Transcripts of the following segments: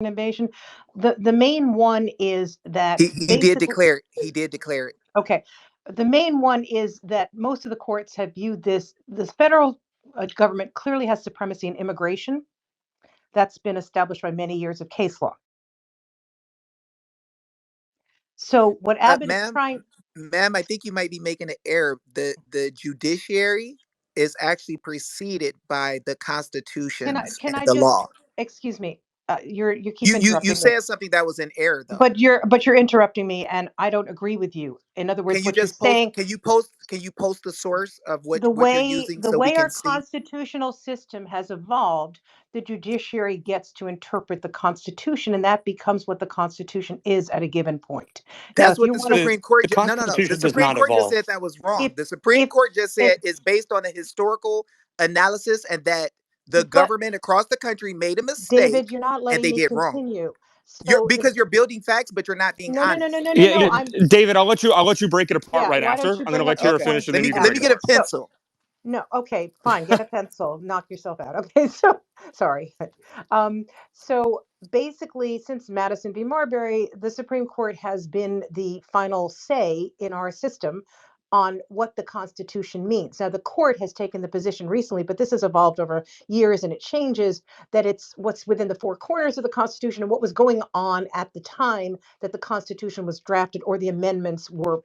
invasion. The main one is that He did basically, declare it. He did declare it. okay, the main one is that most of the courts have viewed this federal government clearly has supremacy in immigration. That's been established by many years of case law. So what Abbott is Ma'am, trying, ma'am, I think you might be making an error. The judiciary is actually preceded by the constitutions can and I the just, law. excuse me, you keep You interrupting me. said something that was in error though. But you're interrupting me, and I don't agree with you. In other words, Can you what you're just post? saying, Can you post the source of the what you're way using the so we way our can see? constitutional system has evolved, the judiciary gets to interpret the Constitution, and that becomes what the Constitution is at a given point. Now, That's if what you the want to, Supreme Court. The No, no, no. The Constitution does Supreme not Court just evolve. said that was if wrong. The Supreme if Court just if said it's based on a historical analysis and that the but government across the country made a Mr. mistake You're not and letting they me did wrong. continue. You're So the because you're building facts, but you're not being no no no no honest. no no Yeah, no. yeah, I'm David, I'll let you break it apart Yeah. right Why don't after. you I'm gonna bring let up your Tara Okay. finish, points and then you can Let break me it get a apart. So pencil. no, okay, fine. Get a pencil. Knock yourself out. Okay, so sorry. Um, so basically, since Madison v. Marbury, the Supreme Court has been the final say in our system on what the Constitution means. Now, the court has taken the position recently, but this has evolved over years and it changes, that it's what's within the four corners of the Constitution and what was going on at the time that the Constitution was drafted or the amendments were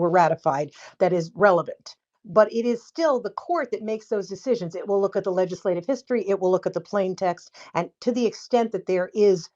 ratified that is relevant. But it is still the court that makes those decisions. It will look at the legislative history, it will look at the plain text, and to the extent that there is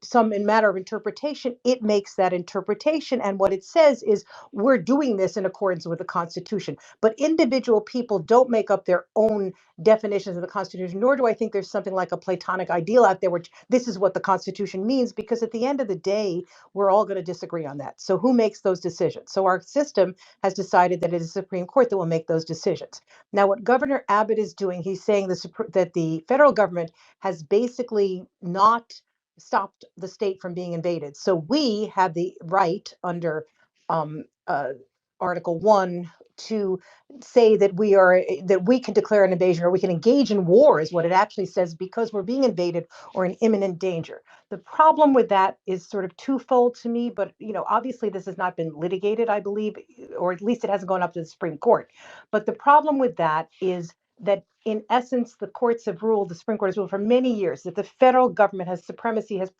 some in matter of interpretation, it makes that interpretation. And what it says is we're doing this in accordance with the Constitution. But individual people don't make up their own definitions of the Constitution, nor do I think there's something like a Platonic ideal out there, which this is what the Constitution means, because at the end of the day, we're all going to disagree on that. So who makes those decisions? So our system has decided that it is the Supreme Court that will make those decisions. Now, what Governor Abbott is doing, he's saying that the federal government has basically not stopped the state from being invaded. So we have the right under um, uh, Article 1 to say that we can declare an invasion or we can engage in war, is what it actually says, because we're being invaded or in imminent danger. The problem with that is sort of twofold to me, but obviously this has not been litigated, I believe, or at least it hasn't gone up to the Supreme Court. But the problem with that is that in essence, the Supreme Court has ruled for many years that the federal government has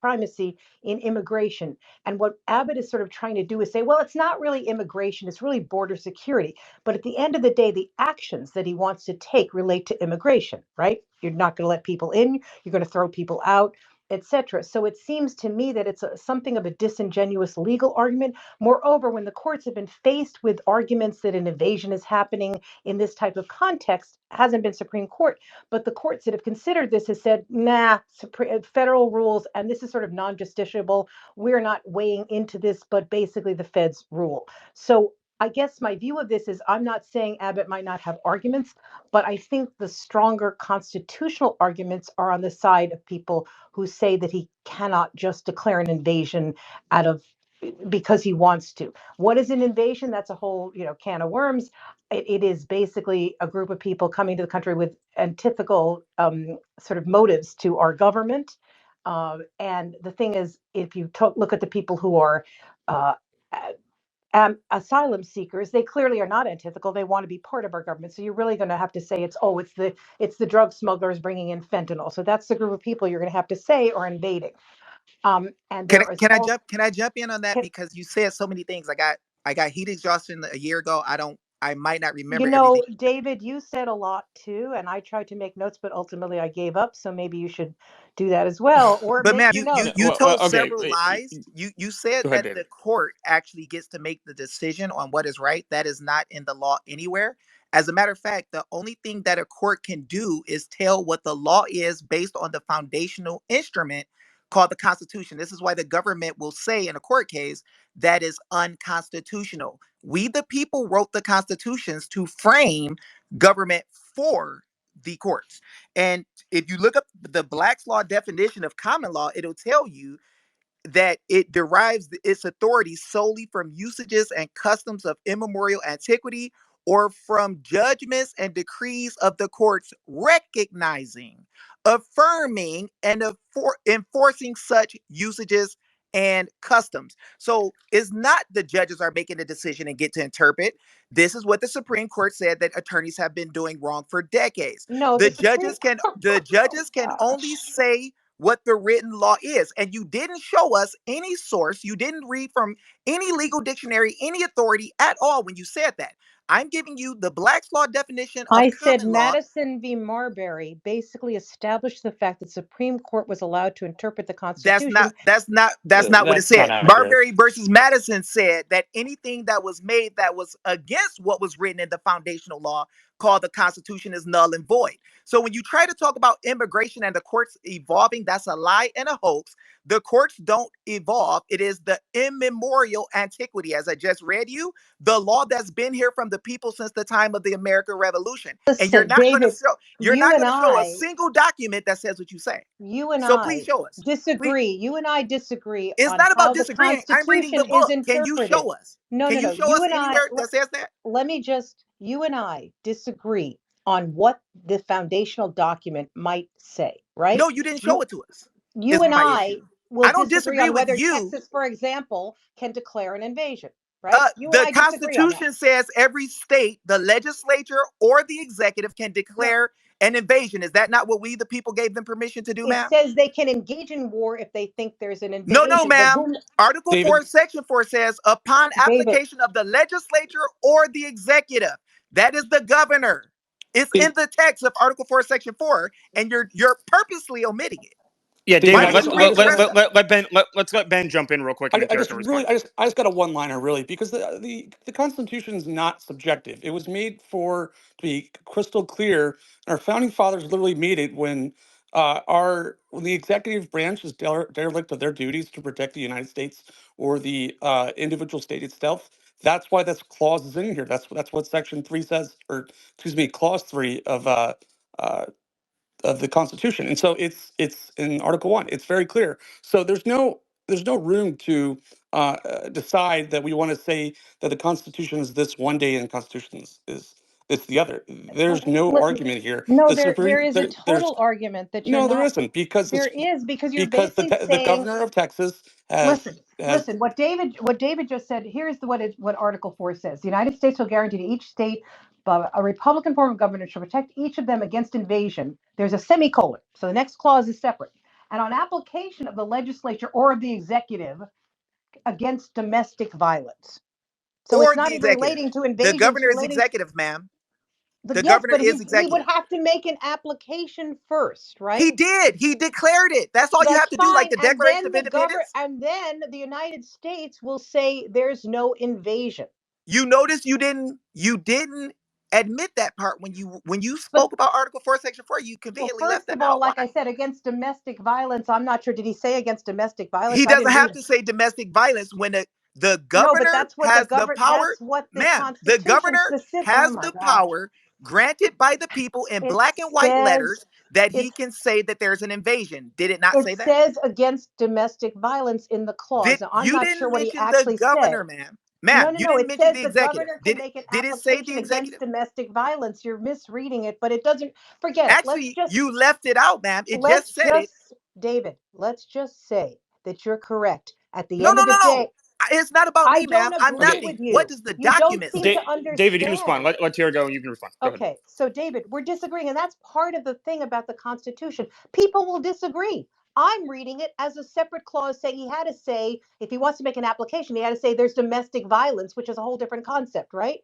primacy in immigration. And what Abbott is sort of trying to do is say, well, it's not really immigration, it's really border security. But at the end of the day, the actions that he wants to take relate to immigration, right? You're not going to let people in, you're going to throw people out, etc. So it seems to me that it's something of a disingenuous legal argument. Moreover, when the courts have been faced with arguments that an invasion is happening in this type of context, hasn't been Supreme Court, but the courts that have considered this has said, nah, federal rules, and this is sort of non-justiciable. We're not weighing into this, but basically the feds rule. So I guess my view of this is I'm not saying Abbott might not have arguments, but I think the stronger constitutional arguments are on the side of people who say that he cannot just declare an invasion out of because he wants to. What is an invasion? That's a whole, can of worms. It is basically a group of people coming to the country with antithetical sort of motives to our government. And the thing is, if you look at the people who are uh, asylum seekers, they clearly are not antithetical. They want to be part of our government. So you're really going to have to say it's the drug smugglers bringing in fentanyl. So that's the group of people you're going to have to say are invading. And there is also, Can I jump in on that can, because you said so many things. I got heat exhaustion a year ago. I might not you remember everything. know, David, you said a lot too, and I tried to make notes, but ultimately I gave up. So maybe you should do that as well, or But make ma'am, your Yeah, notes. you well, told okay. several lies. You said Go ahead, that the David. court actually gets to make the decision on what is right. That is not in the law anywhere. As a matter of fact, the only thing that a court can do is tell what the law is based on the foundational instrument called the Constitution. This is why the government will say in a court case that is unconstitutional. We, the people, wrote the constitutions to frame government for the courts. And if you look up the Black's Law definition of common law, it'll tell you that it derives its authority solely from usages and customs of immemorial antiquity or from judgments and decrees of the courts recognizing, affirming, and enforcing such usages and customs. So it's not the judges are making the decision and get to interpret. This is what the Supreme Court said that attorneys have been doing wrong for decades. No, The the Supreme judges can Oh only gosh. say what the written law is. And you didn't show us any source. You didn't read from any legal dictionary, any authority at all when you said that. I'm giving you the Black's Law definition of I said common law. Madison v. Marbury basically established the fact that the Supreme Court was allowed to interpret the That's Constitution. not that's not what it That's not said. accurate. Marbury versus Madison said that anything that was made that was against what was written in the foundational law called the Constitution is null and void. So when you try to talk about immigration and the courts evolving, that's a lie and a hoax. The courts don't evolve. It is the immemorial antiquity, as I just read you, the law that's been here from the people since the time of the American Revolution. And you're Listen, not going to David, show you and a I, single document that says what you say. you and So please I show us. Please. disagree. You and I disagree It's on not about how the disagreeing. I'm reading Constitution the is book. Can you interpreted. show us? No, Can no, you no. show You us and I, anywhere that says that? let me just, you and I disagree on what the foundational document might say, right? No, you didn't show it to us. You Is and my I issue. will I don't disagree disagree on with whether you. Texas, for example, can declare an invasion, right? You and The I disagree on that. Constitution says every state, the legislature or the executive can declare an invasion. Is that not what we, the people, gave them permission to do, It ma'am? says they can engage in war if they think there's an No, invasion. But ma'am. whom, Article 4, David, Section 4 says, upon David, application of the legislature or the executive, that is the governor. It's in the text of Article 4, Section 4, and you're purposely omitting it. Yeah, David, David. Why don't you read the rest of it? Let Ben jump in real quick and then I Tara just can really, respond. I just got a one-liner really, because the Constitution is not subjective. It was made to be crystal clear. Our founding fathers literally made it when when the executive branch is derelict of their duties to protect the United States or the individual state itself. That's why this clause is in here. That's what Section 3 says, or excuse me, Clause 3 of the Constitution. And so it's in Article 1. It's very clear. So there's no room to decide that we want to say that the Constitution is this one day and the Constitution is it's the other. There's no argument here. no, The there Supreme is a there's total argument that you're no, there not. isn't, because There is, because you're because basically the saying, governor of Texas listen, has what David just said. Here's what Article 4 says: the United States will guarantee to each state a Republican form of government shall protect each of them against invasion. There's a semicolon, so the next clause is separate. And on application of the legislature or of the executive against domestic violence. So it's Or not the even executive. relating to The invasion. It's governor is relating. executive, ma'am. The Yes, governor but is he would executive. have to make an application first, right? He did. He declared it. That's all you That's have to do, like fine. the And Declaration then of Independence. the United States will say there's no invasion. You notice you didn't admit that part when you But spoke about Article 4, Section 4. You well, conveniently left first that of all, out. Why? like I said, against domestic violence, I'm not sure. Did he say against domestic violence? He I doesn't didn't have read it. to say domestic violence when the No, but governor that's what has the power. that's what the Ma'am, the Constitution governor specific. Oh has my the gosh. power granted by the people in It black and white says letters that he it's can say that there's an invasion. Did it not it say that? says against domestic violence in the clause. Now, I'm You not sure didn't what he mention the actually said. governor, ma'am. No, Ma'am, no, you no. didn't It mention says the the executive. governor can make an Did it say the application against executive? domestic violence. You're misreading it, but it doesn't. Forget it. Actually, you left it out, ma'am. It just said it. David, let's just say that you're correct. At the No, end no, of no, the no. day, It's not about I me, ma'am. don't I'm agree okay. with nothing. What you. does the You don't document seem say? to David, you can respond. understand. Let Tara go and you can respond. Go ahead. Okay, so David, we're disagreeing, and that's part of the thing about the Constitution. People will disagree. I'm reading it as a separate clause saying he had to say, if he wants to make an application, he had to say there's domestic violence, which is a whole different concept, right?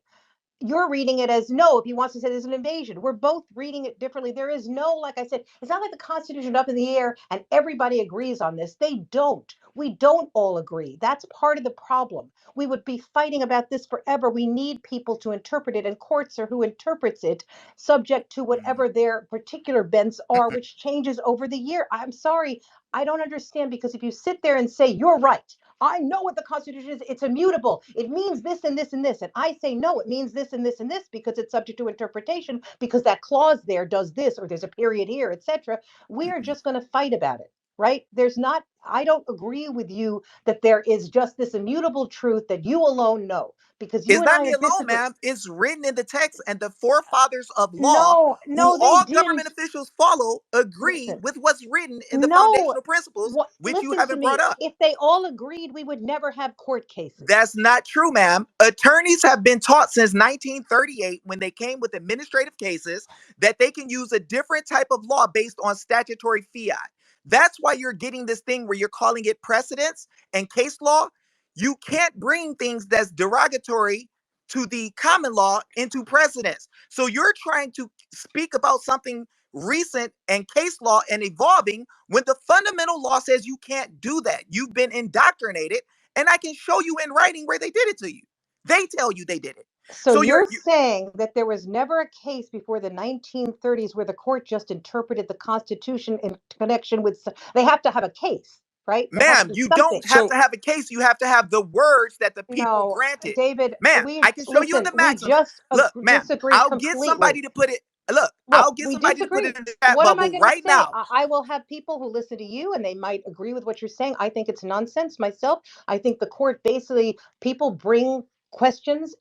You're reading it as no, if he wants to say there's an invasion. We're both reading it differently. There is no, like I said, it's not like the Constitution up in the air and everybody agrees on this. They don't. We don't all agree. That's part of the problem. We would be fighting about this forever. We need people to interpret it, and courts are who interprets it, subject to whatever their particular bents are, which changes over the year. I'm sorry, I don't understand, because if you sit there and say you're right, I know what the Constitution is. It's immutable. It means this and this and this. And I say, no, it means this and this and this because it's subject to interpretation, because that clause there does this, or there's a period here, etc. We are just going to fight about it, right? There's not, I don't agree with you that there is just this immutable truth that you alone know, because you It's and not I me are alone, disagree. ma'am. It's written in the text, and the forefathers of law, No, who no, they all government didn't. officials follow, agree Listen, with what's written in the no, foundational principles, what, which you listen to haven't brought me. up. If they all agreed, we would never have court cases. That's not true, ma'am. Attorneys have been taught since 1938, when they came with administrative cases, that they can use a different type of law based on statutory fiat. That's why you're getting this thing where you're calling it precedents and case law. You can't bring things that's derogatory to the common law into precedents. So you're trying to speak about something recent and case law and evolving when the fundamental law says you can't do that. You've been indoctrinated, and I can show you in writing where they did it to you. They tell you they did it. So So you're saying that there was never a case before the 1930s where the court just interpreted the Constitution in connection with, they have to have a case, right? There has to ma'am, be you something. don't have So to have a case. You have to have the words that the people No, granted. David, Ma'am, I can show you in listen, the we maxims. just Look, ma'am, disagree I'll get completely. somebody to put it. Look, Look, I'll get we somebody to put it disagree. in the chat What am I bubble going to right say? now. I will have people who listen to you and they might agree with what you're saying. I think it's nonsense myself. I think the court basically, people bring questions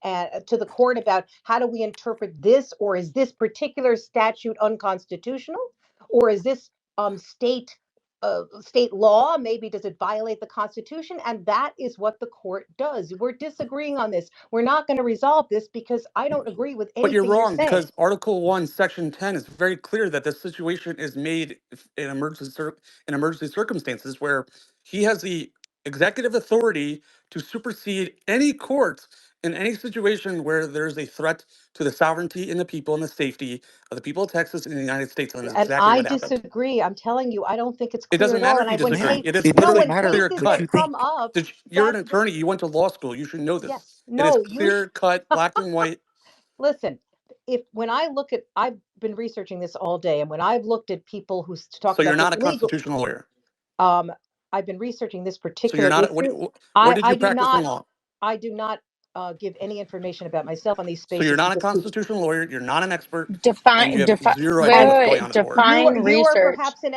to the court about how do we interpret this, or is this particular statute unconstitutional, or is this state law, maybe does it violate the Constitution? And that is what the court does. We're disagreeing on this. We're not going to resolve this because I don't agree with But you're anything you're wrong, saying. because Article 1, Section 10 is very clear that this situation is made in emergency circumstances where he has the executive authority to supersede any court in any situation where there's a threat to the sovereignty and the people and the safety of the people of Texas and the United States. And that's And exactly I what happened. disagree. I'm telling you, I don't think it's It clear doesn't at all. matter And if you when disagree. Ma'am, It case, is it no, doesn't when literally matter clear cases what that you cut. think. come up, You're an that attorney. You went to law school. You should know yes, this. It is no, clear cut, black and white. listen. If when I look at, I've been researching this all day, and when I've looked at people who talk So you're about this not a legal, constitutional lawyer. um, I've been researching this So you're particular not. issue. Where did I you do practice in not, law? I do not give any information about myself on these So you're spaces not a because people, constitutional lawyer, you're not an expert, and you Define, have define, zero idea wait, and what's wait, going wait, on in the world. define you are research. perhaps an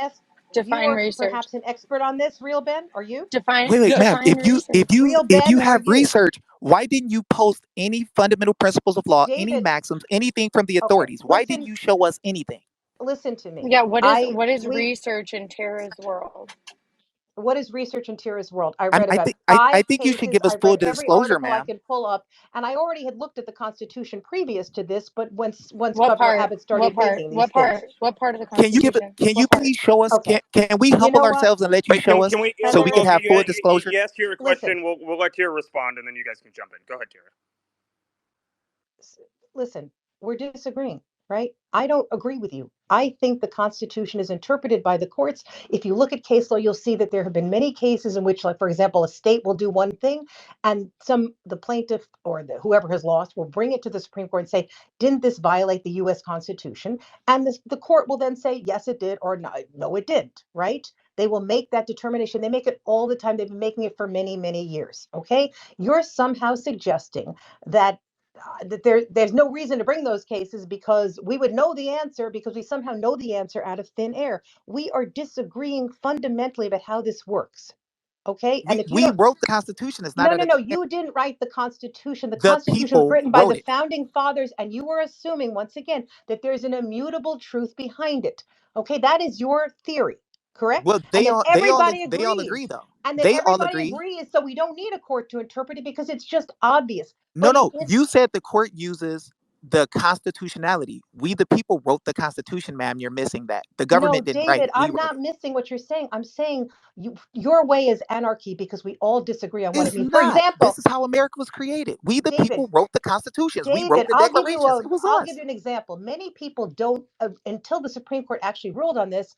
you Define are research. perhaps an expert on this, real Ben. Are you? Define, Wait, Yes. ma'am, define research. Real if Ben, you are have you? research, why didn't you post any fundamental principles of law, any David, maxims, anything from the okay, authorities? Why didn't you show us anything? listen to me. Yeah, I what is we research in Tara's world? What is research in Tira's world? I read I about think I five think you should cases. give us I full read every disclosure, article I ma'am. could pull up, and I already had looked at the Constitution previous to this. But once What Governor part? Abbott What started part? making these What things, part? What part of the Can you Constitution? can you What part? please show us? okay, Can we you humble know what? ourselves and let you Wait, show us can we? And so we there can are Well, have full he disclosure? asked you a listen, question. We'll let you respond, and then you guys can jump in. Go ahead, Tara. listen, we're disagreeing, right? I don't agree with you. I think the Constitution is interpreted by the courts. If you look at case law, you'll see that there have been many cases in which, like, for example, a state will do one thing and the plaintiff or whoever has lost will bring it to the Supreme Court and say, didn't this violate the US Constitution? And the court will then say, yes, it did, or no, it didn't, right? They will make that determination. They make it all the time. They've been making it for many, many years. Okay. You're somehow suggesting that there's no reason to bring those cases because we would know the answer, because we somehow know the answer out of thin air. We are disagreeing fundamentally about how this works. Okay. And if you We don't, wrote the Constitution. It's not no, an no, no, attempt. you didn't write the Constitution. The The Constitution was people written by wrote the it. founding fathers, and you were assuming, once again, that there's an immutable truth behind it. Okay. That is your theory, correct? Well, And then everybody they all agrees. agree though. And then They all everybody agree. agrees. So we don't need a court to interpret it because it's just obvious. No, But it no. is. You said the court uses the constitutionality. We, the people, wrote the Constitution, ma'am. You're missing that. The No, government didn't write David, it. We I'm wrote not it. missing what you're saying. I'm saying your way is anarchy because we all disagree on what it It's means. For not. This example, is how America was created. We, the David, people, wrote the constitutions. We wrote David, the declarations. It was I'll give us. you an example. Many people don't until the Supreme Court actually ruled on this.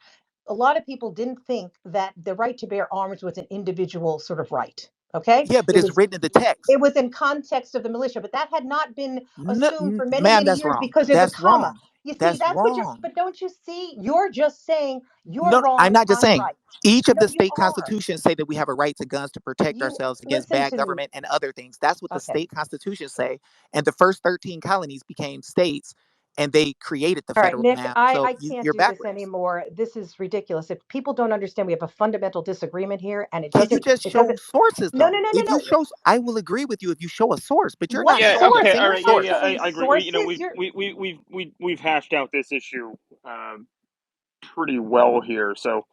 A lot of people didn't think that the right to bear arms was an individual sort of right. Okay, Yeah, but it's written in the text. it was in context of the militia, but that had not been No, assumed for many, ma'am, many that's years wrong. because there's a That's comma. wrong. You see, That's that's what you're, wrong. but don't you see? You're just saying you're No, I'm wrong, not just I'm saying. right. Each of No, the you state are. constitutions say that we have a right to guns to protect You ourselves against listen bad to me. government and other things. That's what the Okay. state constitutions say. And the first 13 colonies became states. and they created the All right, federal Nick, map. I, So I can't you're do this backwards. anymore. This is ridiculous. If people don't understand, we have a fundamental disagreement here, and Can you just show sources no, though? no, no, no, If you no. show, I will agree with you if you show a source, but you're What not Yeah. showing a Okay. source? All single We're right. Yeah. not Yeah. source. showing I agree. You know, sources. we've hashed out this issue pretty well here. So